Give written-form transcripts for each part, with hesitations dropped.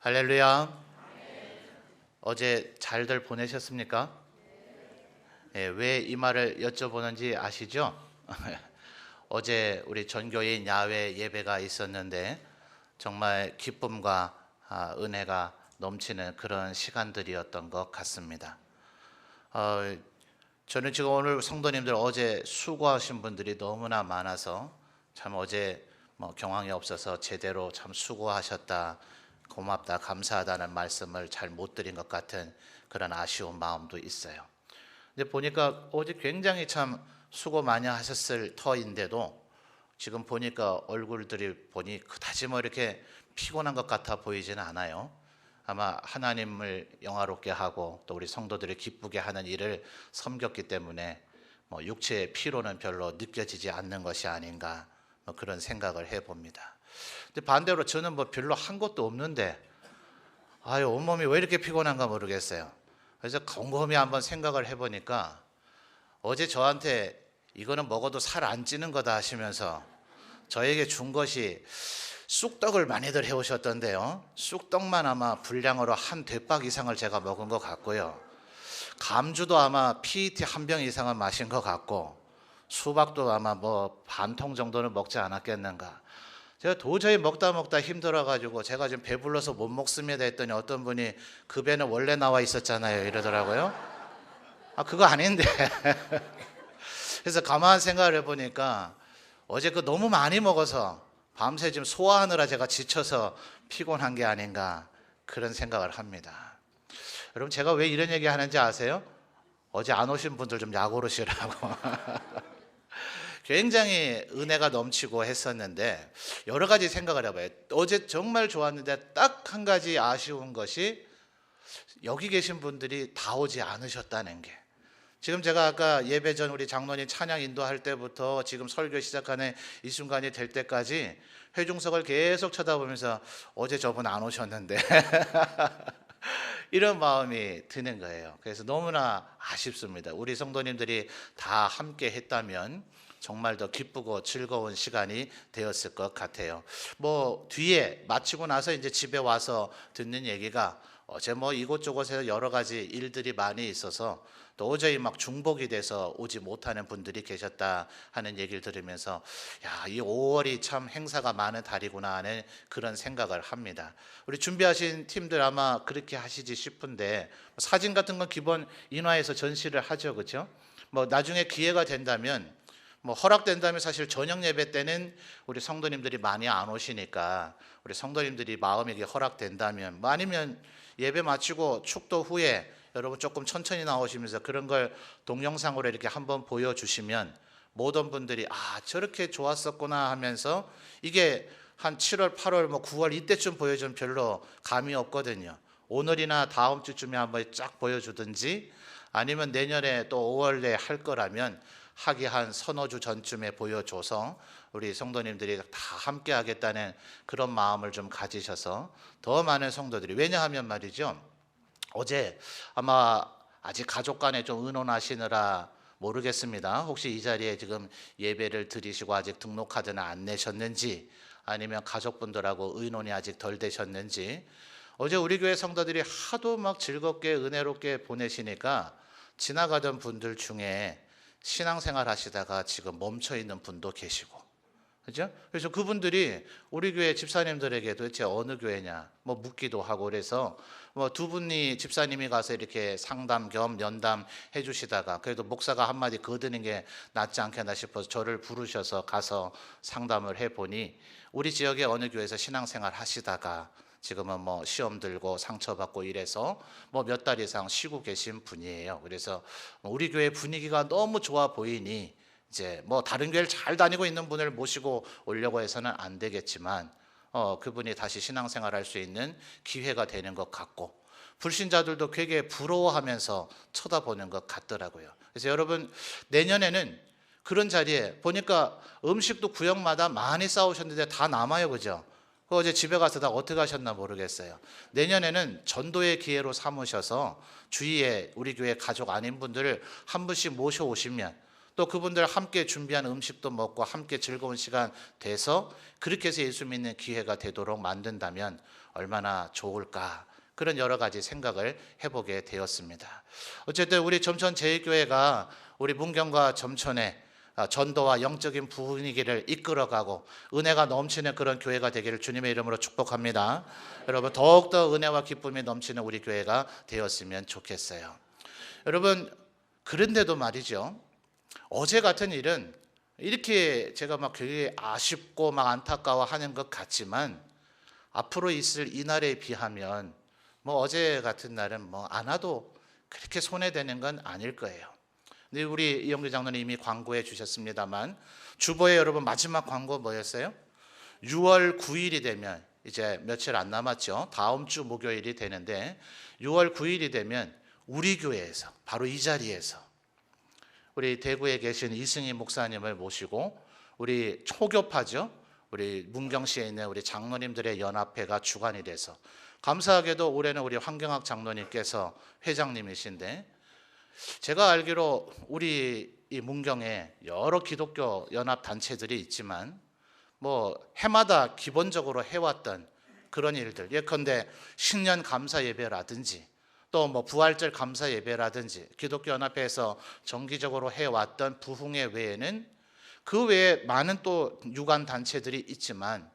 할렐루야. 어제 잘들 보내셨습니까? 왜 이 말을 여쭤보는지 아시죠? 어제 우리 전교인 야외 예배가 있었는데 정말 기쁨과 은혜가 넘치는 그런 시간들이었던 것 같습니다. 저는 지금 오늘 성도님들 어제 수고하신 분들이 너무나 많아서 참 어제 경황이 없어서 제대로 참 수고하셨다, 고맙다, 감사하다는 말씀을 잘 못 드린 것 같은 그런 아쉬운 마음도 있어요. 근데 보니까 어제 굉장히 참 수고 많이 하셨을 터인데도 지금 보니까 얼굴들이 보니 그다지 이렇게 피곤한 것 같아 보이지는 않아요. 아마 하나님을 영화롭게 하고 또 우리 성도들을 기쁘게 하는 일을 섬겼기 때문에 육체의 피로는 별로 느껴지지 않는 것이 아닌가 그런 생각을 해봅니다. 근데 반대로 저는 별로 한 것도 없는데 온몸이 왜 이렇게 피곤한가 모르겠어요. 그래서 곰곰이 한번 생각을 해보니까 어제 저한테 이거는 먹어도 살 안 찌는 거다 하시면서 저에게 준 것이 쑥떡을 많이들 해오셨던데요. 쑥떡만 아마 분량으로 한 대박 이상을 제가 먹은 것 같고요. 감주도 아마 PET 한 병 이상은 마신 것 같고, 수박도 아마 반 통 정도는 먹지 않았겠는가. 제가 도저히 먹다 힘들어가지고 제가 지금 배불러서 못 먹습니다 했더니 어떤 분이 그 배는 원래 나와 있었잖아요 이러더라고요. 그거 아닌데. 그래서 가만 생각을 해보니까 어제 너무 많이 먹어서 밤새 지금 소화하느라 제가 지쳐서 피곤한 게 아닌가 그런 생각을 합니다. 여러분 제가 왜 이런 얘기 하는지 아세요? 어제 안 오신 분들 좀 약오르시라고. 굉장히 은혜가 넘치고 했었는데 여러 가지 생각을 해봐요. 어제 정말 좋았는데 딱 한 가지 아쉬운 것이 여기 계신 분들이 다 오지 않으셨다는 게. 지금 제가 아까 예배 전 우리 장로님 찬양 인도할 때부터 지금 설교 시작하는 이 순간이 될 때까지 회중석을 계속 쳐다보면서 어제 저분 안 오셨는데 이런 마음이 드는 거예요. 그래서 너무나 아쉽습니다. 우리 성도님들이 다 함께 했다면 정말 더 기쁘고 즐거운 시간이 되었을 것 같아요. 뒤에 마치고 나서 이제 집에 와서 듣는 얘기가 어제 이곳저곳에서 여러 가지 일들이 많이 있어서 도저히 중복이 돼서 오지 못하는 분들이 계셨다 하는 얘기를 들으면서 이 5월이 참 행사가 많은 달이구나 하는 그런 생각을 합니다. 우리 준비하신 팀들 아마 그렇게 하시지 싶은데 사진 같은 건 기본 인화해서 전시를 하죠, 그렇죠? 나중에 기회가 된다면 허락된다면 사실 저녁 예배 때는 우리 성도님들이 많이 안 오시니까 우리 성도님들이 마음에게 허락된다면 아니면 예배 마치고 축도 후에 여러분 조금 천천히 나오시면서 그런 걸 동영상으로 이렇게 한번 보여주시면 모든 분들이 저렇게 좋았었구나 하면서 이게 한 7월, 8월, 9월 이때쯤 보여주면 별로 감이 없거든요. 오늘이나 다음 주쯤에 한번 쫙 보여주든지 아니면 내년에 또 5월에 할 거라면 하기 한 서너 주 전쯤에 보여줘서 우리 성도님들이 다 함께 하겠다는 그런 마음을 좀 가지셔서 더 많은 성도들이, 왜냐하면 말이죠, 어제 아마 아직 가족 간에 좀 의논하시느라 모르겠습니다. 혹시 이 자리에 지금 예배를 드리시고 아직 등록카드는 안 내셨는지 아니면 가족분들하고 의논이 아직 덜 되셨는지, 어제 우리 교회 성도들이 하도 즐겁게 은혜롭게 보내시니까 지나가던 분들 중에 신앙생활 하시다가 지금 멈춰 있는 분도 계시고, 그죠? 그래서 그분들이 우리 교회 집사님들에게 도대체 어느 교회냐 묻기도 하고, 그래서 두 분이 집사님이 가서 이렇게 상담 겸 연담 해주시다가 그래도 목사가 한마디 거드는 게 낫지 않겠나 싶어서 저를 부르셔서 가서 상담을 해보니 우리 지역의 어느 교회에서 신앙생활 하시다가 지금은 시험 들고 상처받고 이래서 몇 달 이상 쉬고 계신 분이에요. 그래서 우리 교회 분위기가 너무 좋아 보이니 이제 다른 교회를 잘 다니고 있는 분을 모시고 오려고 해서는 안 되겠지만 그분이 다시 신앙생활 할 수 있는 기회가 되는 것 같고, 불신자들도 되게 부러워하면서 쳐다보는 것 같더라고요. 그래서 여러분 내년에는 그런 자리에 보니까 음식도 구역마다 많이 싸우셨는데 다 남아요, 그죠? 어제 집에 가서 다 어떻게 하셨나 모르겠어요. 내년에는 전도의 기회로 삼으셔서 주위에 우리 교회 가족 아닌 분들을 한 분씩 모셔오시면 또 그분들 함께 준비한 음식도 먹고 함께 즐거운 시간 돼서 그렇게 해서 예수 믿는 기회가 되도록 만든다면 얼마나 좋을까, 그런 여러 가지 생각을 해보게 되었습니다. 어쨌든 우리 점천 제1교회가 우리 문경과 점천에 전도와 영적인 분위기를 이끌어가고 은혜가 넘치는 그런 교회가 되기를 주님의 이름으로 축복합니다. 여러분, 더욱더 은혜와 기쁨이 넘치는 우리 교회가 되었으면 좋겠어요. 여러분, 그런데도 말이죠, 어제 같은 일은 이렇게 제가 막 되게 아쉽고 막 안타까워하는 것 같지만 앞으로 있을 이 날에 비하면 뭐 어제 같은 날은 뭐 안 와도 그렇게 손해되는 건 아닐 거예요. 근데 우리 이영규 장로님 이미 광고해 주셨습니다만 주보에 여러분 마지막 광고 뭐였어요? 6월 9일이 되면 이제 며칠 안 남았죠. 다음 주 목요일이 되는데 6월 9일이 되면 우리 교회에서 바로 이 자리에서 우리 대구에 계신 이승희 목사님을 모시고 우리 초교파죠. 우리 문경시에 있는 우리 장로님들의 연합회가 주관이 돼서, 감사하게도 올해는 우리 황경학 장로님께서 회장님이신데, 제가 알기로 우리 이 문경에 여러 기독교 연합 단체들이 있지만 뭐 해마다 기본적으로 해왔던 그런 일들, 예컨대 신년 감사 예배라든지 또 뭐 부활절 감사 예배라든지 기독교 연합회에서 정기적으로 해왔던 부흥회 외에는 그 외에 많은 또 유관 단체들이 있지만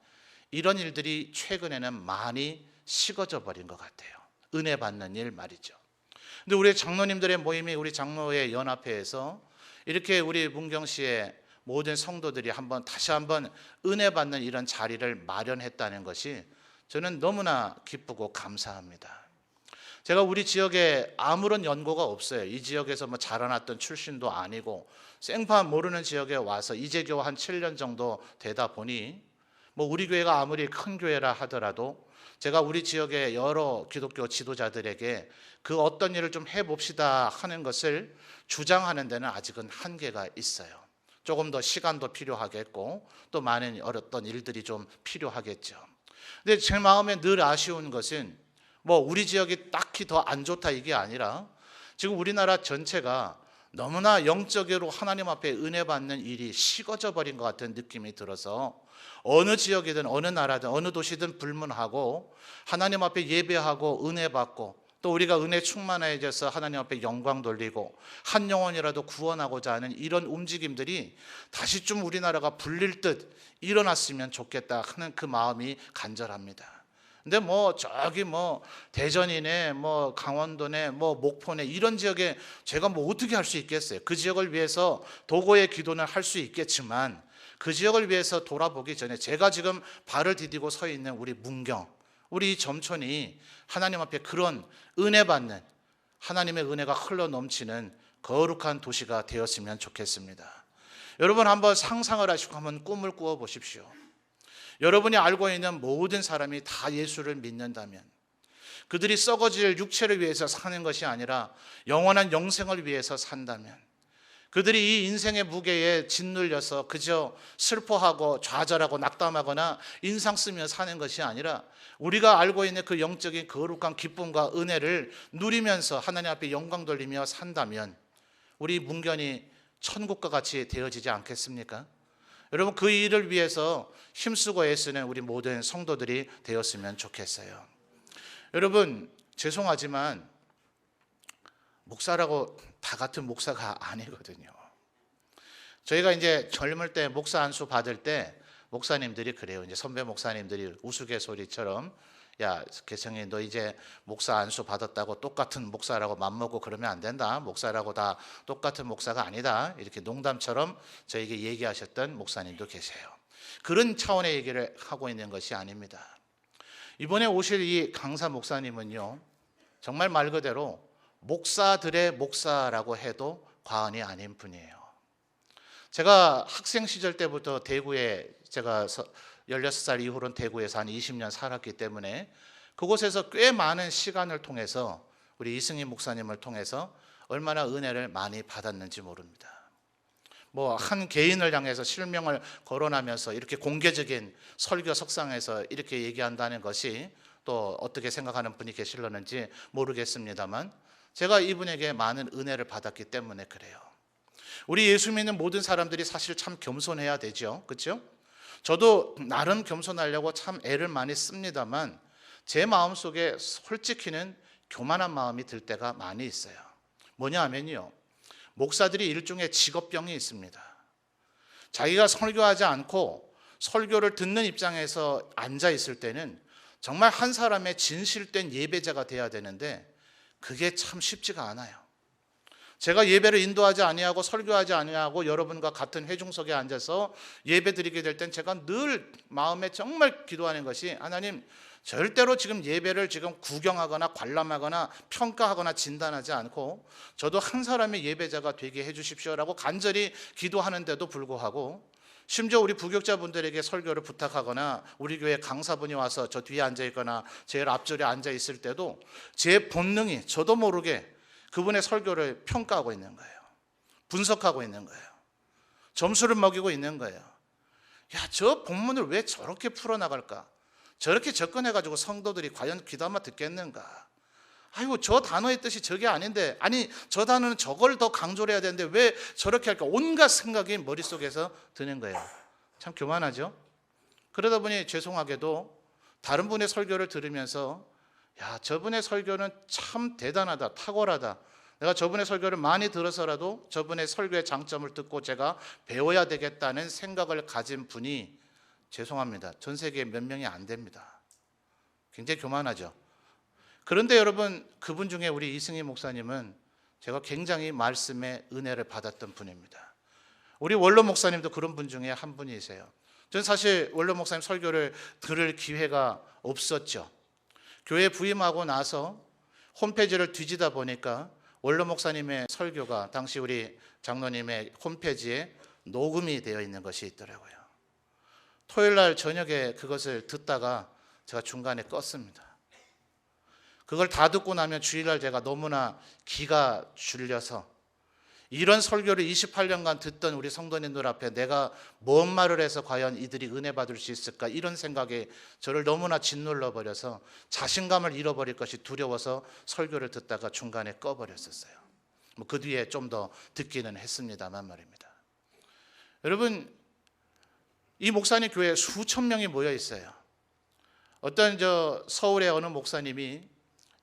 이런 일들이 최근에는 많이 식어져 버린 것 같아요. 은혜 받는 일 말이죠. 근데 우리 장로님들의 모임이 우리 장로의 연합회에서 이렇게 우리 문경시의 모든 성도들이 다시 한번 은혜 받는 이런 자리를 마련했다는 것이 저는 너무나 기쁘고 감사합니다. 제가 우리 지역에 아무런 연고가 없어요. 이 지역에서 뭐 자라났던 출신도 아니고 생판 모르는 지역에 와서 이제 겨우 한 7년 정도 되다 보니 뭐 우리 교회가 아무리 큰 교회라 하더라도 제가 우리 지역의 여러 기독교 지도자들에게 그 어떤 일을 좀 해봅시다 하는 것을 주장하는 데는 아직은 한계가 있어요. 조금 더 시간도 필요하겠고 또 많은 어떤 일들이 좀 필요하겠죠. 근데 제 마음에 늘 아쉬운 것은 뭐 우리 지역이 딱히 더 안 좋다 이게 아니라 지금 우리나라 전체가 너무나 영적으로 하나님 앞에 은혜 받는 일이 식어져 버린 것 같은 느낌이 들어서 어느 지역이든 어느 나라든 어느 도시든 불문하고 하나님 앞에 예배하고 은혜 받고 또 우리가 은혜 충만해져서 하나님 앞에 영광 돌리고 한 영혼이라도 구원하고자 하는 이런 움직임들이 다시 좀 우리나라가 불릴 듯 일어났으면 좋겠다 하는 그 마음이 간절합니다. 근데 뭐 저기 뭐 대전이네 뭐 강원도네 뭐 목포네 이런 지역에 제가 뭐 어떻게 할 수 있겠어요? 그 지역을 위해서 도고의 기도는 할 수 있겠지만 그 지역을 위해서 돌아보기 전에 제가 지금 발을 디디고 서 있는 우리 문경, 우리 점촌이 하나님 앞에 그런 은혜 받는 하나님의 은혜가 흘러 넘치는 거룩한 도시가 되었으면 좋겠습니다. 여러분 한번 상상을 하시고 한번 꿈을 꾸어 보십시오. 여러분이 알고 있는 모든 사람이 다 예수를 믿는다면 그들이 썩어질 육체를 위해서 사는 것이 아니라 영원한 영생을 위해서 산다면 그들이 이 인생의 무게에 짓눌려서 그저 슬퍼하고 좌절하고 낙담하거나 인상 쓰며 사는 것이 아니라 우리가 알고 있는 그 영적인 거룩한 기쁨과 은혜를 누리면서 하나님 앞에 영광 돌리며 산다면 우리 문견이 천국과 같이 되어지지 않겠습니까? 여러분 그 일을 위해서 힘쓰고 애쓰는 우리 모든 성도들이 되었으면 좋겠어요. 여러분 죄송하지만 목사라고 다 같은 목사가 아니거든요. 저희가 이제 젊을 때 목사 안수 받을 때 목사님들이 그래요. 이제 선배 목사님들이 우스갯소리처럼 야 개성이 너 이제 목사 안수 받았다고 똑같은 목사라고 맘먹고 그러면 안 된다. 목사라고 다 똑같은 목사가 아니다. 이렇게 농담처럼 저에게 얘기하셨던 목사님도 계세요. 그런 차원의 얘기를 하고 있는 것이 아닙니다. 이번에 오실 이 강사 목사님은요 정말 말 그대로 목사들의 목사라고 해도 과언이 아닌 분이에요. 제가 학생 시절 때부터 대구에 제가 16살 이후로는 대구에서 한 20년 살았기 때문에 그곳에서 꽤 많은 시간을 통해서 우리 이승희 목사님을 통해서 얼마나 은혜를 많이 받았는지 모릅니다. 뭐 한 개인을 향해서 실명을 거론하면서 이렇게 공개적인 설교 석상에서 이렇게 얘기한다는 것이 또 어떻게 생각하는 분이 계실려는지 모르겠습니다만 제가 이분에게 많은 은혜를 받았기 때문에 그래요. 우리 예수 믿는 모든 사람들이 사실 참 겸손해야 되죠. 그렇죠? 저도 나름 겸손하려고 참 애를 많이 씁니다만 제 마음속에 솔직히는 교만한 마음이 들 때가 많이 있어요. 뭐냐 하면요, 목사들이 일종의 직업병이 있습니다. 자기가 설교하지 않고 설교를 듣는 입장에서 앉아 있을 때는 정말 한 사람의 진실된 예배자가 돼야 되는데 그게 참 쉽지가 않아요. 제가 예배를 인도하지 아니하고 설교하지 아니하고 여러분과 같은 회중석에 앉아서 예배 드리게 될 땐 제가 늘 마음에 정말 기도하는 것이, 하나님 절대로 지금 예배를 지금 구경하거나 관람하거나 평가하거나 진단하지 않고 저도 한 사람의 예배자가 되게 해주십시오라고 간절히 기도하는데도 불구하고, 심지어 우리 부교육자분들에게 설교를 부탁하거나 우리 교회 강사분이 와서 저 뒤에 앉아 있거나 제일 앞줄에 앉아 있을 때도 제 본능이 저도 모르게 그분의 설교를 평가하고 있는 거예요. 분석하고 있는 거예요. 점수를 먹이고 있는 거예요. 야, 저 본문을 왜 저렇게 풀어나갈까? 저렇게 접근해가지고 성도들이 과연 귀담아 듣겠는가? 아이고, 저 단어의 뜻이 저게 아닌데, 아니 저 단어는 저걸 더 강조를 해야 되는데 왜 저렇게 할까? 온갖 생각이 머릿속에서 드는 거예요. 참 교만하죠? 그러다 보니 죄송하게도 다른 분의 설교를 들으면서, 야, 저분의 설교는 참 대단하다, 탁월하다, 내가 저분의 설교를 많이 들어서라도 저분의 설교의 장점을 듣고 제가 배워야 되겠다는 생각을 가진 분이, 죄송합니다, 전 세계에 몇 명이 안 됩니다. 굉장히 교만하죠. 그런데 여러분, 그분 중에 우리 이승희 목사님은 제가 굉장히 말씀의 은혜를 받았던 분입니다. 우리 원로 목사님도 그런 분 중에 한 분이세요. 저는 사실 원로 목사님 설교를 들을 기회가 없었죠. 교회 부임하고 나서 홈페이지를 뒤지다 보니까 원로 목사님의 설교가 당시 우리 장로님의 홈페이지에 녹음이 되어 있는 것이 있더라고요. 토요일 날 저녁에 그것을 듣다가 제가 중간에 껐습니다. 그걸 다 듣고 나면 주일날 제가 너무나 기가 죽려서, 이런 설교를 28년간 듣던 우리 성도님들 앞에 내가 뭔 말을 해서 과연 이들이 은혜 받을 수 있을까, 이런 생각에 저를 너무나 짓눌러 버려서 자신감을 잃어버릴 것이 두려워서 설교를 듣다가 중간에 꺼버렸었어요. 그 뒤에 좀 더 듣기는 했습니다만 말입니다. 여러분, 이 목사님 교회에 수천 명이 모여 있어요. 어떤 서울의 어느 목사님이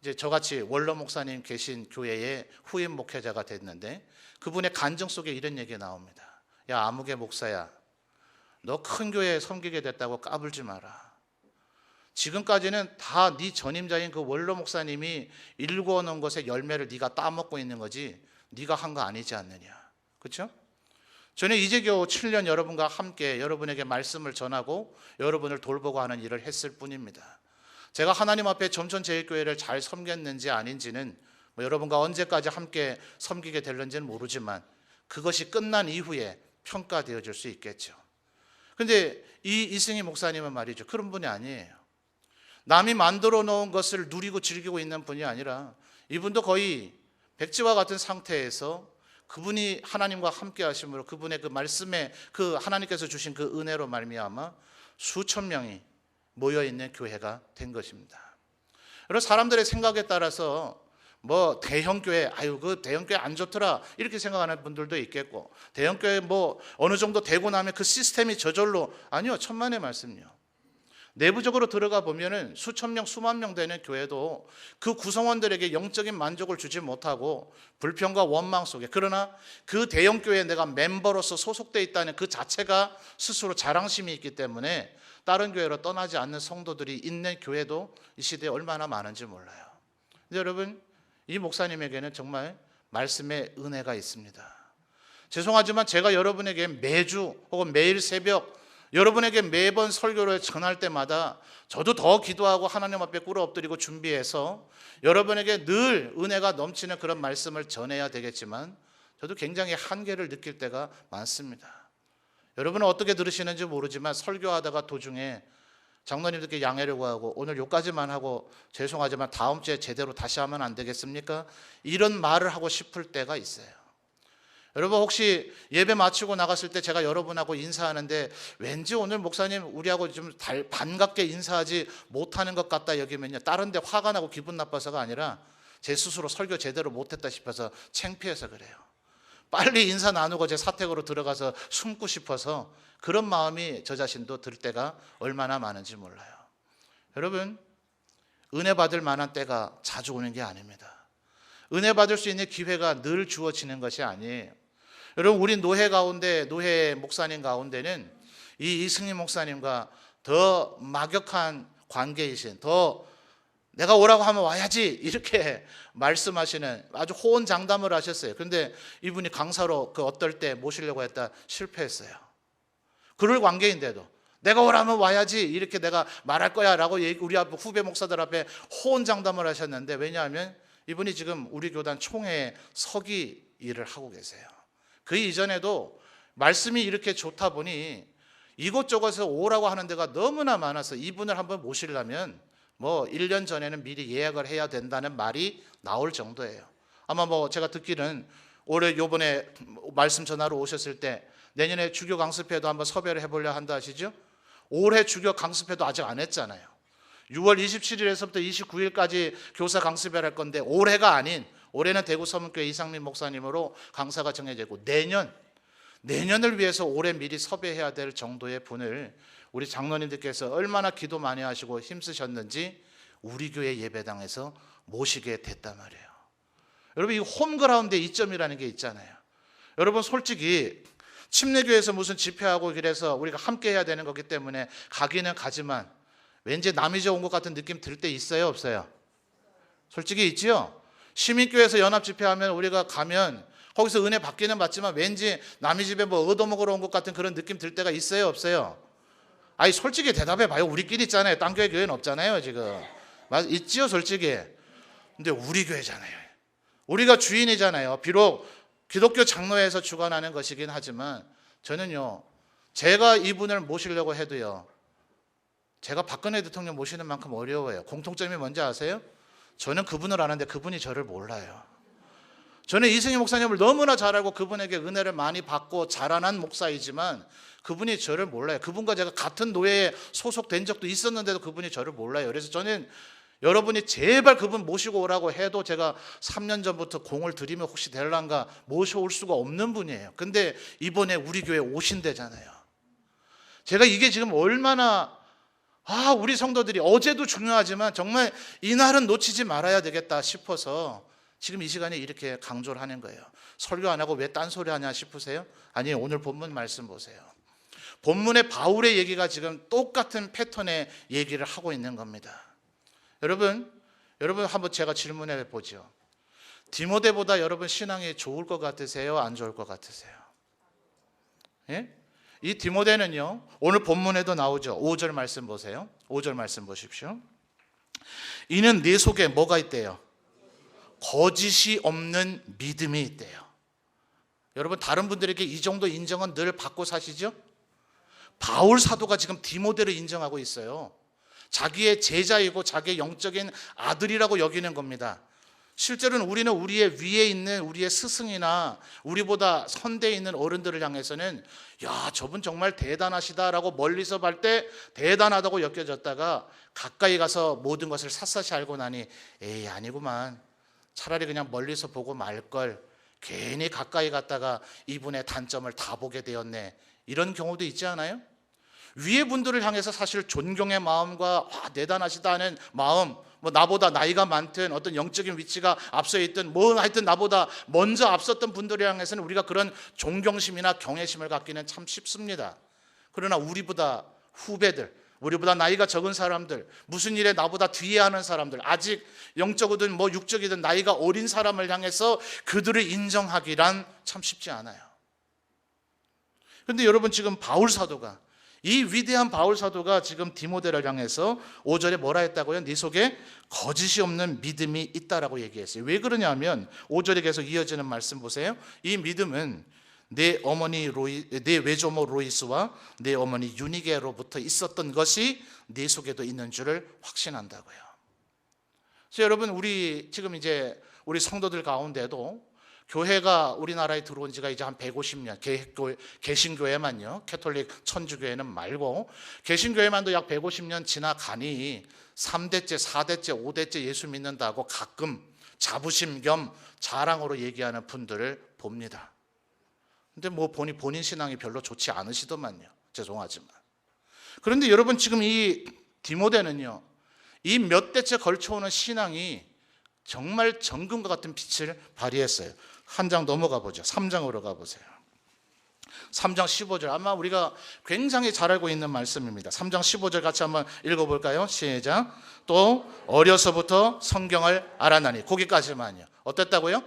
이제 저같이 원로 목사님 계신 교회의 후임 목회자가 됐는데, 그분의 간증 속에 이런 얘기가 나옵니다. 야, 아무개 목사야, 너 큰 교회에 섬기게 됐다고 까불지 마라. 지금까지는 다 네 전임자인 그 원로 목사님이 일구어 놓은 것의 열매를 네가 따먹고 있는 거지 네가 한 거 아니지 않느냐. 그렇죠? 저는 이제 겨우 7년 여러분과 함께 여러분에게 말씀을 전하고 여러분을 돌보고 하는 일을 했을 뿐입니다. 제가 하나님 앞에 점천제일교회를 잘 섬겼는지 아닌지는 여러분과 언제까지 함께 섬기게 될는지는 모르지만 그것이 끝난 이후에 평가되어질 수 있겠죠. 그런데 이 이승희 목사님은 말이죠, 그런 분이 아니에요. 남이 만들어 놓은 것을 누리고 즐기고 있는 분이 아니라 이분도 거의 백지와 같은 상태에서 그분이 하나님과 함께 하심으로 그분의 그 말씀에 그 하나님께서 주신 그 은혜로 말미암아 수천 명이 모여 있는 교회가 된 것입니다. 여러분, 사람들의 생각에 따라서 뭐 대형교회, 아유 그 대형교회 안 좋더라 이렇게 생각하는 분들도 있겠고, 대형교회 뭐 어느 정도 되고 나면 그 시스템이 저절로, 아니요, 천만의 말씀이요. 내부적으로 들어가 보면은 수천 명, 수만 명 되는 교회도 그 구성원들에게 영적인 만족을 주지 못하고 불평과 원망 속에, 그러나 그 대형교회에 내가 멤버로서 소속되어 있다는 그 자체가 스스로 자랑심이 있기 때문에 다른 교회로 떠나지 않는 성도들이 있는 교회도 이 시대에 얼마나 많은지 몰라요. 근데 여러분, 이 목사님에게는 정말 말씀의 은혜가 있습니다. 죄송하지만 제가 여러분에게 매주 혹은 매일 새벽 여러분에게 매번 설교를 전할 때마다 저도 더 기도하고 하나님 앞에 꿇어 엎드리고 준비해서 여러분에게 늘 은혜가 넘치는 그런 말씀을 전해야 되겠지만 저도 굉장히 한계를 느낄 때가 많습니다. 여러분은 어떻게 들으시는지 모르지만 설교하다가 도중에 장로님들께 양해를 구하고 오늘 여기까지만 하고 죄송하지만 다음 주에 제대로 다시 하면 안 되겠습니까? 이런 말을 하고 싶을 때가 있어요. 여러분, 혹시 예배 마치고 나갔을 때 제가 여러분하고 인사하는데 왠지 오늘 목사님 우리하고 좀 반갑게 인사하지 못하는 것 같다 여기면요, 다른 데 화가 나고 기분 나빠서가 아니라 제 스스로 설교 제대로 못했다 싶어서 창피해서 그래요. 빨리 인사 나누고 제 사택으로 들어가서 숨고 싶어서 그런 마음이 저 자신도 들 때가 얼마나 많은지 몰라요. 여러분, 은혜 받을 만한 때가 자주 오는 게 아닙니다. 은혜 받을 수 있는 기회가 늘 주어지는 것이 아니에요. 여러분, 우리 노회 가운데, 노회 목사님 가운데는 이 이승림 목사님과 더 막역한 관계이신, 더 내가 오라고 하면 와야지 이렇게 말씀하시는 아주 호언장담을 하셨어요. 그런데 이분이 강사로 그 어떨 때 모시려고 했다 실패했어요. 그럴 관계인데도 내가 오라면 와야지 이렇게 내가 말할 거야 라고 우리 후배 목사들 앞에 호언장담을 하셨는데, 왜냐하면 이분이 지금 우리 교단 총회 서기 일을 하고 계세요. 그 이전에도 말씀이 이렇게 좋다 보니 이곳저곳에서 오라고 하는 데가 너무나 많아서 이분을 한번 모시려면 1년 전에는 미리 예약을 해야 된다는 말이 나올 정도예요. 아마 제가 듣기는 올해 요번에 말씀 전하러 오셨을 때 내년에 주교 강습회도 한번 섭외를 해보려 한다 하시죠? 올해 주교 강습회도 아직 안 했잖아요. 6월 27일에서부터 29일까지 교사 강습회를 할 건데 올해가 아닌, 올해는 대구 서문교회 이상민 목사님으로 강사가 정해지고 내년을 위해서 올해 미리 섭외해야 될 정도의 분을 우리 장로님들께서 얼마나 기도 많이 하시고 힘쓰셨는지 우리 교회 예배당에서 모시게 됐단 말이에요. 여러분, 이 홈그라운드 이점이라는 게 있잖아요. 여러분, 솔직히 침례교회에서 무슨 집회하고 그래서 우리가 함께 해야 되는 거기 때문에 가기는 가지만 왠지 남이 져 온 것 같은 느낌 들 때 있어요, 없어요? 솔직히 있지요? 시민교회에서 연합 집회하면 우리가 가면 거기서 은혜 받기는 받지만 왠지 남의 집에 얻어먹으러 온 것 같은 그런 느낌 들 때가 있어요, 없어요? 아니, 솔직히 대답해 봐요. 우리끼리 있잖아요. 딴 교회 교회는 없잖아요, 지금. 있지요, 솔직히. 근데 우리 교회잖아요. 우리가 주인이잖아요. 비록 기독교 장로회에서 주관하는 것이긴 하지만 저는요, 제가 이분을 모시려고 해도요, 제가 박근혜 대통령 모시는 만큼 어려워요. 공통점이 뭔지 아세요? 저는 그분을 아는데 그분이 저를 몰라요. 저는 이승희 목사님을 너무나 잘 알고 그분에게 은혜를 많이 받고 자라난 목사이지만 그분이 저를 몰라요. 그분과 제가 같은 노예에 소속된 적도 있었는데도 그분이 저를 몰라요. 그래서 저는 여러분이 제발 그분 모시고 오라고 해도 제가 3년 전부터 공을 들이면 혹시 될란가 모셔올 수가 없는 분이에요. 근데 이번에 우리 교회 오신대잖아요. 제가 이게 지금 얼마나 우리 성도들이 어제도 중요하지만 정말 이날은 놓치지 말아야 되겠다 싶어서 지금 이 시간에 이렇게 강조를 하는 거예요. 설교 안 하고 왜 딴소리 하냐 싶으세요? 아니, 오늘 본문 말씀 보세요. 본문의 바울의 얘기가 지금 똑같은 패턴의 얘기를 하고 있는 겁니다. 여러분 한번 제가 질문해 보죠. 디모데보다 여러분 신앙이 좋을 것 같으세요? 안 좋을 것 같으세요? 예? 이 디모데는요, 오늘 본문에도 나오죠. 5절 말씀 보세요. 5절 말씀 보십시오. 이는 네 속에 뭐가 있대요? 거짓이 없는 믿음이 있대요. 여러분, 다른 분들에게 이 정도 인정은 늘 받고 사시죠? 바울 사도가 지금 디모데를 인정하고 있어요. 자기의 제자이고 자기의 영적인 아들이라고 여기는 겁니다. 실제로는 우리는 우리의 위에 있는 우리의 스승이나 우리보다 선대에 있는 어른들을 향해서는 야, 저분 정말 대단하시다라고 멀리서 볼 때 대단하다고 여겨졌다가 가까이 가서 모든 것을 샅샅이 알고 나니 에이, 아니구만. 차라리 그냥 멀리서 보고 말걸. 괜히 가까이 갔다가 이분의 단점을 다 보게 되었네. 이런 경우도 있지 않아요? 위에 분들을 향해서 사실 존경의 마음과 대단하시다는 마음, 나보다 나이가 많든 어떤 영적인 위치가 앞서 있든 하여튼 나보다 먼저 앞섰던 분들을 향해서는 우리가 그런 존경심이나 경외심을 갖기는 참 쉽습니다. 그러나 우리보다 후배들, 우리보다 나이가 적은 사람들, 무슨 일에 나보다 뒤에 하는 사람들, 아직 영적이든 육적이든 나이가 어린 사람을 향해서 그들을 인정하기란 참 쉽지 않아요. 그런데 여러분, 지금 바울 사도가, 이 위대한 바울 사도가 지금 디모데를 향해서 5절에 뭐라 했다고요? 네 속에 거짓이 없는 믿음이 있다라고 얘기했어요. 왜 그러냐면 5절에 계속 이어지는 말씀 보세요. 이 믿음은 내 외조모 로이스와 내 어머니 유니게로부터 있었던 것이 네 속에도 있는 줄을 확신한다고요. 그래서 여러분, 우리 지금 이제 우리 성도들 가운데도 교회가 우리나라에 들어온 지가 이제 한 150년, 개신교회만요, 캐톨릭 천주교회는 말고 개신교회만도 약 150년 지나가니 3대째, 4대째, 5대째 예수 믿는다고 가끔 자부심 겸 자랑으로 얘기하는 분들을 봅니다. 근데 뭐 본인 신앙이 별로 좋지 않으시더만요. 죄송하지만. 그런데 여러분 지금 이 디모데는요, 이 몇 대째 걸쳐오는 신앙이 정말 정금과 같은 빛을 발휘했어요. 한 장 넘어가 보죠. 3장으로 가보세요. 3장 15절, 아마 우리가 굉장히 잘 알고 있는 말씀입니다. 3장 15절 같이 한번 읽어볼까요? 시작. 또 어려서부터 성경을 알았나니. 거기까지만요. 어땠다고요?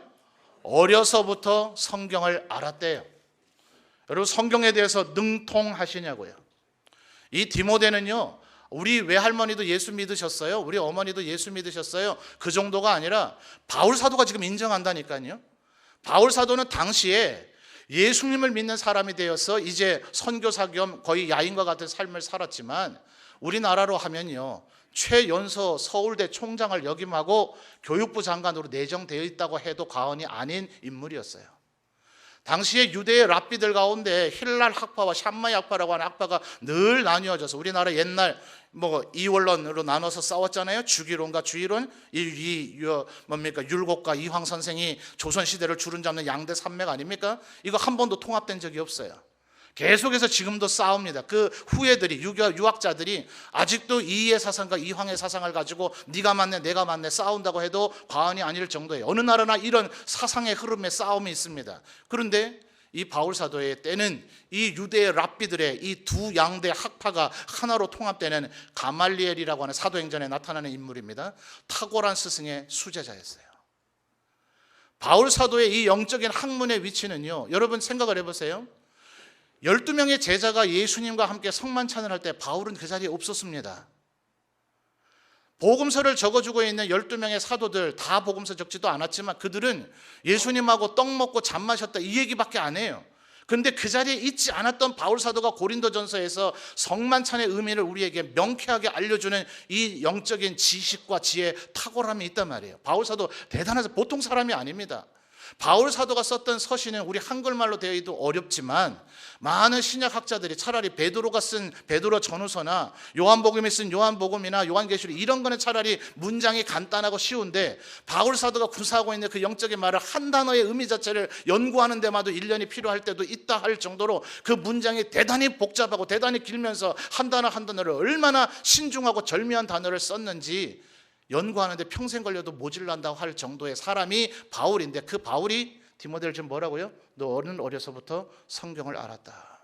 어려서부터 성경을 알았대요. 여러분 성경에 대해서 능통하시냐고요. 이 디모데는요, 우리 외할머니도 예수 믿으셨어요. 우리 어머니도 예수 믿으셨어요. 그 정도가 아니라 바울 사도가 지금 인정한다니까요. 바울 사도는 당시에 예수님을 믿는 사람이 되어서 이제 선교사 겸 거의 야인과 같은 삶을 살았지만, 우리나라로 하면요, 최연소 서울대 총장을 역임하고 교육부 장관으로 내정되어 있다고 해도 과언이 아닌 인물이었어요. 당시에 유대의 랍비들 가운데 힐랄 학파와 샴마이 학파라고 하는 학파가 늘 나뉘어져서, 우리나라 옛날 이원론으로 나눠서 싸웠잖아요. 주기론과 주의론. 뭡니까? 율곡과 이황 선생이 조선 시대를 주름잡는 양대 산맥 아닙니까? 이거 한 번도 통합된 적이 없어요. 계속해서 지금도 싸웁니다. 그 후예들이, 유학자들이 아직도 이의 사상과 이황의 사상을 가지고 네가 맞네 내가 맞네 싸운다고 해도 과언이 아닐 정도예요. 어느 나라나 이런 사상의 흐름에 싸움이 있습니다. 그런데 이 바울 사도의 때는 이 유대의 랍비들의 이 두 양대 학파가 하나로 통합되는 가말리엘이라고 하는 사도행전에 나타나는 인물입니다. 탁월한 스승의 수제자였어요. 바울 사도의 이 영적인 학문의 위치는요, 여러분 생각을 해보세요. 12명의 제자가 예수님과 함께 성만찬을 할 때 바울은 그 자리에 없었습니다. 복음서를 적어주고 있는 12명의 사도들 다 복음서 적지도 않았지만 그들은 예수님하고 떡 먹고 잠 마셨다 이 얘기밖에 안 해요. 그런데 그 자리에 있지 않았던 바울 사도가 고린도전서에서 성만찬의 의미를 우리에게 명쾌하게 알려주는 이 영적인 지식과 지혜, 탁월함이 있단 말이에요. 바울 사도 대단해서 보통 사람이 아닙니다. 바울 사도가 썼던 서신은 우리 한글말로 되어 있도 어렵지만 많은 신약학자들이 차라리 베드로가 쓴 베드로 전후서나 요한복음이 쓴 요한복음이나 요한계시록 이런 거는 차라리 문장이 간단하고 쉬운데, 바울 사도가 구사하고 있는 그 영적인 말을 한 단어의 의미 자체를 연구하는 데마도 1년이 필요할 때도 있다 할 정도로 그 문장이 대단히 복잡하고 대단히 길면서 한 단어 한 단어를 얼마나 신중하고 절묘한 단어를 썼는지 연구하는데 평생 걸려도 모질란다고 할 정도의 사람이 바울인데, 그 바울이 디모데를 지금 뭐라고요? 너는 어려서부터 성경을 알았다.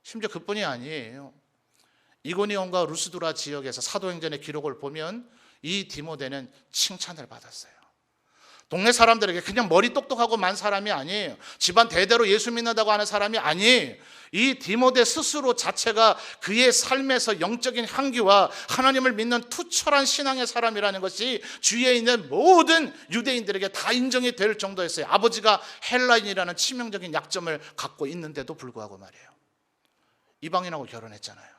심지어 그뿐이 아니에요. 이고니온과 루스드라 지역에서 사도행전의 기록을 보면 이 디모데는 칭찬을 받았어요. 동네 사람들에게 그냥 머리 똑똑하고 만 사람이 아니에요. 집안 대대로 예수 믿는다고 하는 사람이 아니에요. 이 디모데 스스로 자체가 그의 삶에서 영적인 향기와 하나님을 믿는 투철한 신앙의 사람이라는 것이 주위에 있는 모든 유대인들에게 다 인정이 될 정도였어요. 아버지가 헬라인이라는 치명적인 약점을 갖고 있는데도 불구하고 말이에요. 이방인하고 결혼했잖아요.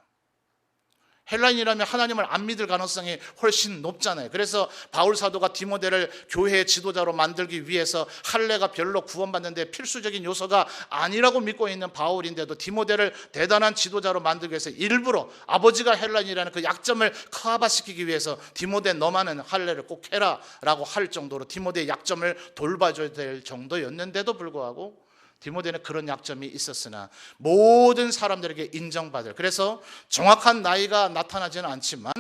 헬라인이라면 하나님을 안 믿을 가능성이 훨씬 높잖아요. 그래서 바울 사도가 디모데를 교회의 지도자로 만들기 위해서 할례가 별로 구원받는 데 필수적인 요소가 아니라고 믿고 있는 바울인데도 디모데를 대단한 지도자로 만들기 위해서 일부러 아버지가 헬라인이라는 그 약점을 커버시키기 위해서 디모데 너만은 할례를 꼭 해라 라고 할 정도로 디모데의 약점을 돌봐줘야 될 정도였는데도 불구하고 디모데는 그런 약점이 있었으나 모든 사람들에게 인정받을, 그래서 정확한 나이가 나타나지는 않지만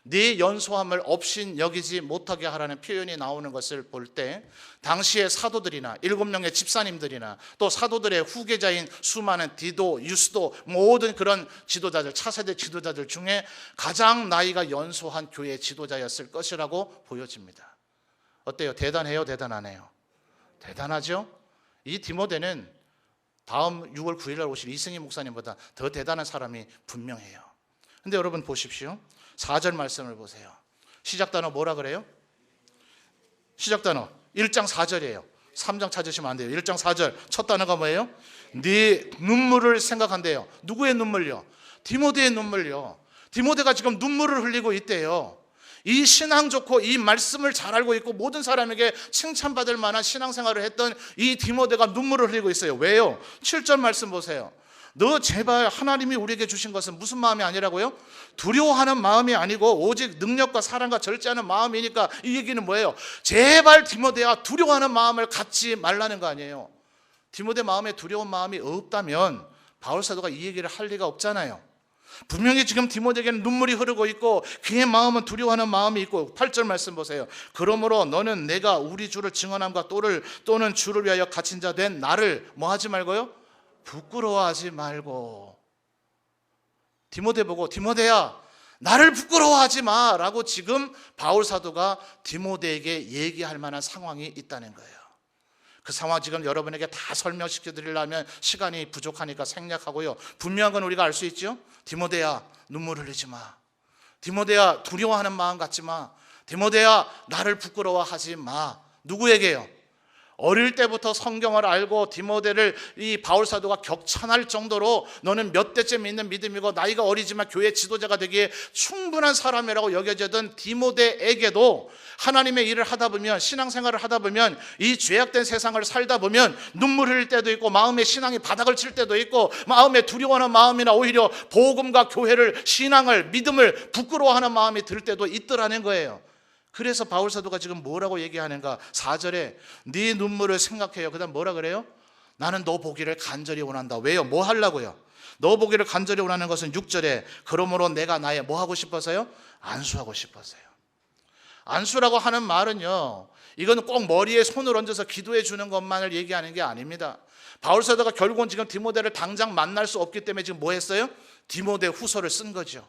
네 연소함을 업신 여기지 못하게 하라는 표현이 나오는 것을 볼 때, 당시의 사도들이나 7명의 집사님들이나 또 사도들의 후계자인 수많은 디도, 유스도, 모든 그런 지도자들, 차세대 지도자들 중에 가장 나이가 연소한 교회 지도자였을 것이라고 보여집니다. 어때요? 대단해요? 대단하네요? 대단하죠? 이 디모데는 다음 6월 9일 날 오실 이승희 목사님보다 더 대단한 사람이 분명해요. 근데 여러분 보십시오. 4절 말씀을 보세요. 시작 단어 뭐라 그래요? 시작 단어 1장 4절이에요. 3장 찾으시면 안 돼요. 1장 4절 첫 단어가 뭐예요? 네 눈물을 생각한대요. 누구의 눈물요? 디모데의 눈물요. 디모데가 지금 눈물을 흘리고 있대요. 이 신앙 좋고 이 말씀을 잘 알고 있고 모든 사람에게 칭찬받을 만한 신앙생활을 했던 이 디모데가 눈물을 흘리고 있어요. 왜요? 7절 말씀 보세요. 너 제발 하나님이 우리에게 주신 것은 무슨 마음이 아니라고요? 두려워하는 마음이 아니고 오직 능력과 사랑과 절제하는 마음이니까, 이 얘기는 뭐예요? 제발 디모데야 두려워하는 마음을 갖지 말라는 거 아니에요. 디모데 마음에 두려운 마음이 없다면 바울 사도가 이 얘기를 할 리가 없잖아요. 분명히 지금 디모데에게는 눈물이 흐르고 있고 그의 마음은 두려워하는 마음이 있고 8절 말씀 보세요. 그러므로 너는 내가 우리 주를 증언함과 또는 주를 위하여 갇힌 자 된 나를 뭐 하지 말고요? 부끄러워하지 말고. 디모데 보고 디모데야 나를 부끄러워하지 마 라고 지금 바울 사도가 디모데에게 얘기할 만한 상황이 있다는 거예요. 그 상황 지금 여러분에게 다 설명시켜 드리려면 시간이 부족하니까 생략하고요. 분명한 건 우리가 알 수 있죠. 디모데야 눈물 흘리지 마. 디모데야 두려워하는 마음 갖지 마. 디모데야 나를 부끄러워하지 마. 누구에게요? 어릴 때부터 성경을 알고 디모데를 이 바울 사도가 격찬할 정도로 너는 몇 대째 믿는 믿음이고 나이가 어리지만 교회 지도자가 되기에 충분한 사람이라고 여겨지던 디모데에게도 하나님의 일을 하다 보면, 신앙생활을 하다 보면, 이 죄악된 세상을 살다 보면 눈물 흘릴 때도 있고 마음의 신앙이 바닥을 칠 때도 있고 마음에 두려워하는 마음이나 오히려 복음과 교회를, 신앙을, 믿음을 부끄러워하는 마음이 들 때도 있더라는 거예요. 그래서 바울 사도가 지금 뭐라고 얘기하는가? 4절에 네 눈물을 생각해요. 그 다음 뭐라 그래요? 나는 너 보기를 간절히 원한다. 왜요? 뭐 하려고요? 너 보기를 간절히 원하는 것은 6절에 그러므로 내가 나의 뭐 하고 싶어서요? 안수하고 싶어서요. 안수라고 하는 말은요, 이건 꼭 머리에 손을 얹어서 기도해 주는 것만을 얘기하는 게 아닙니다. 바울 사도가 결국은 지금 디모데를 당장 만날 수 없기 때문에 지금 뭐 했어요? 디모데 후서를 쓴 거죠.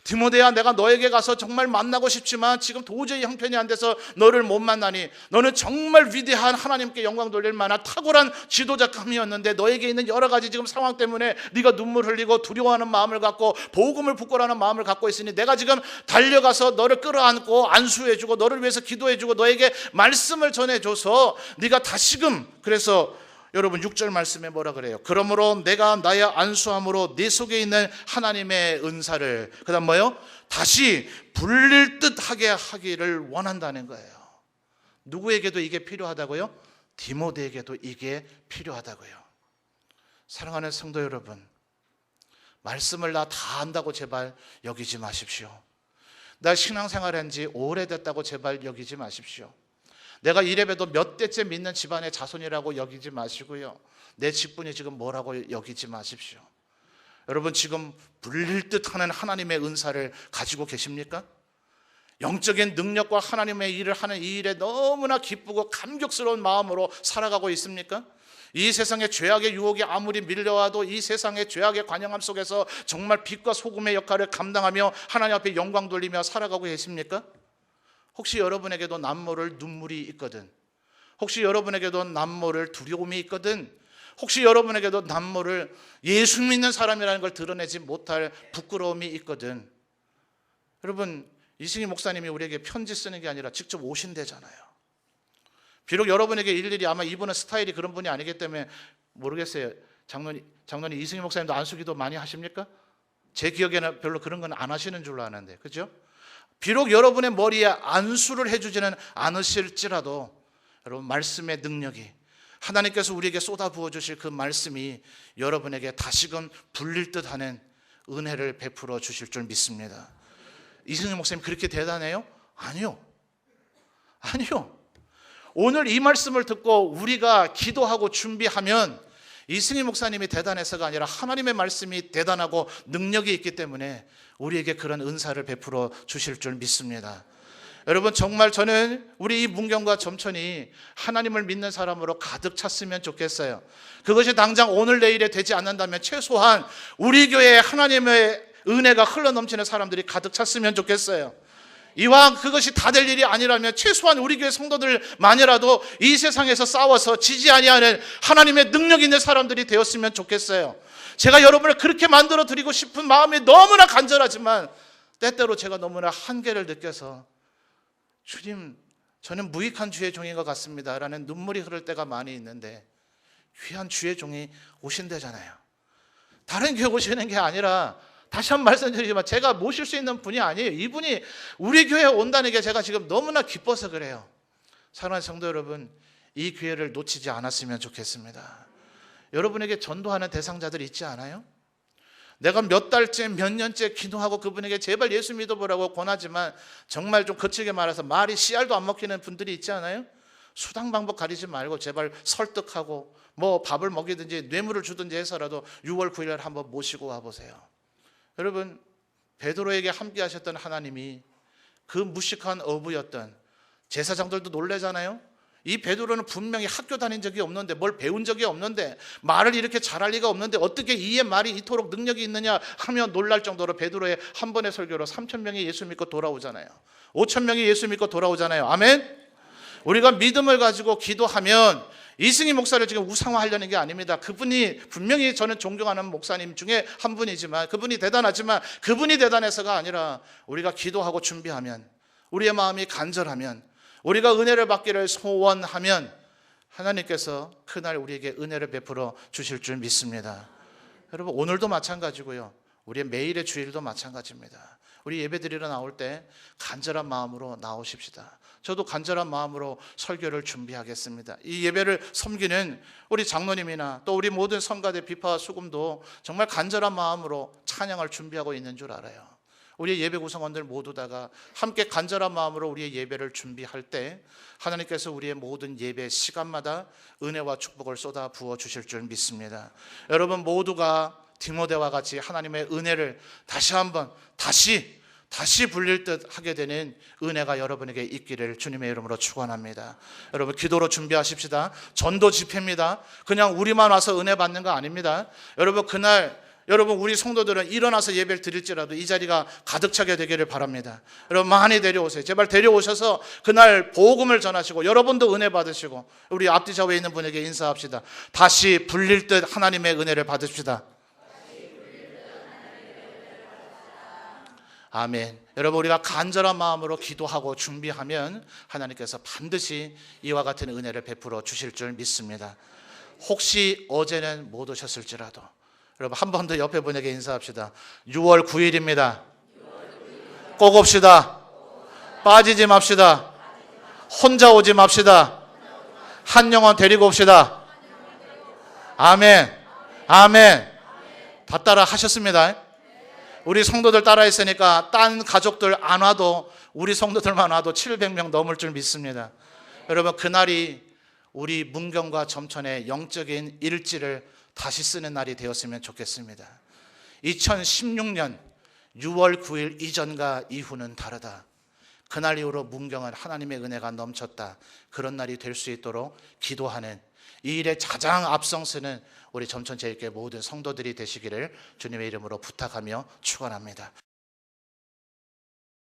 디모데야 내가 너에게 가서 정말 만나고 싶지만 지금 도저히 형편이 안 돼서 너를 못 만나니 너는 정말 위대한 하나님께 영광 돌릴 만한 탁월한 지도자감이었는데 너에게 있는 여러 가지 지금 상황 때문에 네가 눈물 흘리고 두려워하는 마음을 갖고 복음을 부끄러워하는 마음을 갖고 있으니 내가 지금 달려가서 너를 끌어안고 안수해주고 너를 위해서 기도해주고 너에게 말씀을 전해줘서 네가 다시금, 그래서 여러분 6절 말씀에 뭐라 그래요? 그러므로 내가 나의 안수함으로 네 속에 있는 하나님의 은사를, 그 다음 뭐요? 다시 불릴 듯하게 하기를 원한다는 거예요. 누구에게도 이게 필요하다고요? 디모데에게도 이게 필요하다고요. 사랑하는 성도 여러분, 말씀을 나 다 안다고 제발 여기지 마십시오. 나 신앙생활 한 지 오래됐다고 제발 여기지 마십시오. 내가 이래봬도 몇 대째 믿는 집안의 자손이라고 여기지 마시고요. 내 직분이 지금 뭐라고 여기지 마십시오. 여러분 지금 불릴 듯하는 하나님의 은사를 가지고 계십니까? 영적인 능력과 하나님의 일을 하는 이 일에 너무나 기쁘고 감격스러운 마음으로 살아가고 있습니까? 이 세상의 죄악의 유혹이 아무리 밀려와도 이 세상의 죄악의 관영함 속에서 정말 빛과 소금의 역할을 감당하며 하나님 앞에 영광 돌리며 살아가고 계십니까? 혹시 여러분에게도 남모를 눈물이 있거든, 혹시 여러분에게도 남모를 두려움이 있거든, 혹시 여러분에게도 남모를 예수 믿는 사람이라는 걸 드러내지 못할 부끄러움이 있거든, 여러분 이승희 목사님이 우리에게 편지 쓰는 게 아니라 직접 오신대잖아요. 비록 여러분에게 일일이, 아마 이분은 스타일이 그런 분이 아니기 때문에 모르겠어요. 장로님 이승희 목사님도 안수기도 많이 하십니까? 제 기억에는 별로 그런 건 안 하시는 줄로 아는데, 그죠? 비록 여러분의 머리에 안수를 해주지는 않으실지라도 여러분 말씀의 능력이, 하나님께서 우리에게 쏟아부어 주실 그 말씀이 여러분에게 다시금 불릴 듯하는 은혜를 베풀어 주실 줄 믿습니다. 이승희 목사님 그렇게 대단해요? 아니요. 오늘 이 말씀을 듣고 우리가 기도하고 준비하면 이승희 목사님이 대단해서가 아니라 하나님의 말씀이 대단하고 능력이 있기 때문에 우리에게 그런 은사를 베풀어 주실 줄 믿습니다. 여러분 정말 저는 우리 이 문경과 점천이 하나님을 믿는 사람으로 가득 찼으면 좋겠어요. 그것이 당장 오늘 내일에 되지 않는다면 최소한 우리 교회에 하나님의 은혜가 흘러넘치는 사람들이 가득 찼으면 좋겠어요. 이왕 그것이 다 될 일이 아니라면 최소한 우리 교회 성도들만이라도 이 세상에서 싸워서 지지 아니하는 하나님의 능력 있는 사람들이 되었으면 좋겠어요. 제가 여러분을 그렇게 만들어 드리고 싶은 마음이 너무나 간절하지만 때때로 제가 너무나 한계를 느껴서 주님 저는 무익한 주의 종인 것 같습니다 라는 눈물이 흐를 때가 많이 있는데, 귀한 주의 종이 오신대잖아요. 다른 교회 오시는 게 아니라, 다시 한번 말씀드리지만 제가 모실 수 있는 분이 아니에요. 이분이 우리 교회에 온다는 게 제가 지금 너무나 기뻐서 그래요. 사랑하는 성도 여러분, 이 기회를 놓치지 않았으면 좋겠습니다. 여러분에게 전도하는 대상자들이 있지 않아요? 내가 몇 달째 몇 년째 기도하고 그분에게 제발 예수 믿어보라고 권하지만 정말 좀 거칠게 말해서 말이 씨알도 안 먹히는 분들이 있지 않아요? 수당 방법 가리지 말고 제발 설득하고 뭐 밥을 먹이든지 뇌물을 주든지 해서라도 6월 9일 날 한번 모시고 와보세요. 여러분, 베드로에게 함께 하셨던 하나님이 그 무식한 어부였던 제사장들도 놀라잖아요. 이 베드로는 분명히 학교 다닌 적이 없는데, 뭘 배운 적이 없는데, 말을 이렇게 잘할 리가 없는데 어떻게 이의 말이 이토록 능력이 있느냐 하며 놀랄 정도로 베드로의 한 번의 설교로 3,000명이 예수 믿고 돌아오잖아요. 5,000명이 예수 믿고 돌아오잖아요. 아멘. 우리가 믿음을 가지고 기도하면 이승희 목사를 지금 우상화하려는 게 아닙니다. 그분이 분명히 저는 존경하는 목사님 중에 한 분이지만, 그분이 대단하지만 그분이 대단해서가 아니라 우리가 기도하고 준비하면, 우리의 마음이 간절하면, 우리가 은혜를 받기를 소원하면 하나님께서 그날 우리에게 은혜를 베풀어 주실 줄 믿습니다. 여러분, 오늘도 마찬가지고요. 우리의 매일의 주일도 마찬가지입니다. 우리 예배드리러 나올 때 간절한 마음으로 나오십시다. 저도 간절한 마음으로 설교를 준비하겠습니다. 이 예배를 섬기는 우리 장로님이나 또 우리 모든 성가대 비파와 수금도 정말 간절한 마음으로 찬양을 준비하고 있는 줄 알아요. 우리의 예배 구성원들 모두 다가 함께 간절한 마음으로 우리의 예배를 준비할 때 하나님께서 우리의 모든 예배 시간마다 은혜와 축복을 쏟아 부어 주실 줄 믿습니다. 여러분 모두가 디모데와 같이 하나님의 은혜를 다시 한번 다시 불릴 듯 하게 되는 은혜가 여러분에게 있기를 주님의 이름으로 축원합니다. 여러분 기도로 준비하십시다. 전도 집회입니다. 그냥 우리만 와서 은혜 받는 거 아닙니다. 여러분 그날 여러분 우리 성도들은 일어나서 예배를 드릴지라도 이 자리가 가득 차게 되기를 바랍니다. 여러분 많이 데려오세요. 제발 데려오셔서 그날 복음을 전하시고 여러분도 은혜 받으시고 우리 앞뒤 좌우에 있는 분에게 인사합시다. 다시 불릴 듯 하나님의 은혜를 받읍시다. 아멘. 여러분 우리가 간절한 마음으로 기도하고 준비하면 하나님께서 반드시 이와 같은 은혜를 베풀어 주실 줄 믿습니다. 혹시 어제는 못 오셨을지라도 여러분 한 번 더 옆에 분에게 인사합시다. 6월 9일입니다. 꼭 옵시다. 빠지지 맙시다. 혼자 오지 맙시다. 한 영혼 데리고 옵시다. 아멘. 아멘. 다 따라 하셨습니다. 우리 성도들 따라 했으니까 딴 가족들 안 와도 우리 성도들만 와도 700명 넘을 줄 믿습니다. 여러분 그날이 우리 문경과 점천의 영적인 일지를 다시 쓰는 날이 되었으면 좋겠습니다. 2016년 6월 9일 이전과 이후는 다르다. 그날 이후로 문경은 하나님의 은혜가 넘쳤다. 그런 날이 될 수 있도록 기도하는 이 일에 가장 앞성서는 우리 점천제일교회 모든 성도들이 되시기를 주님의 이름으로 부탁하며 축원합니다.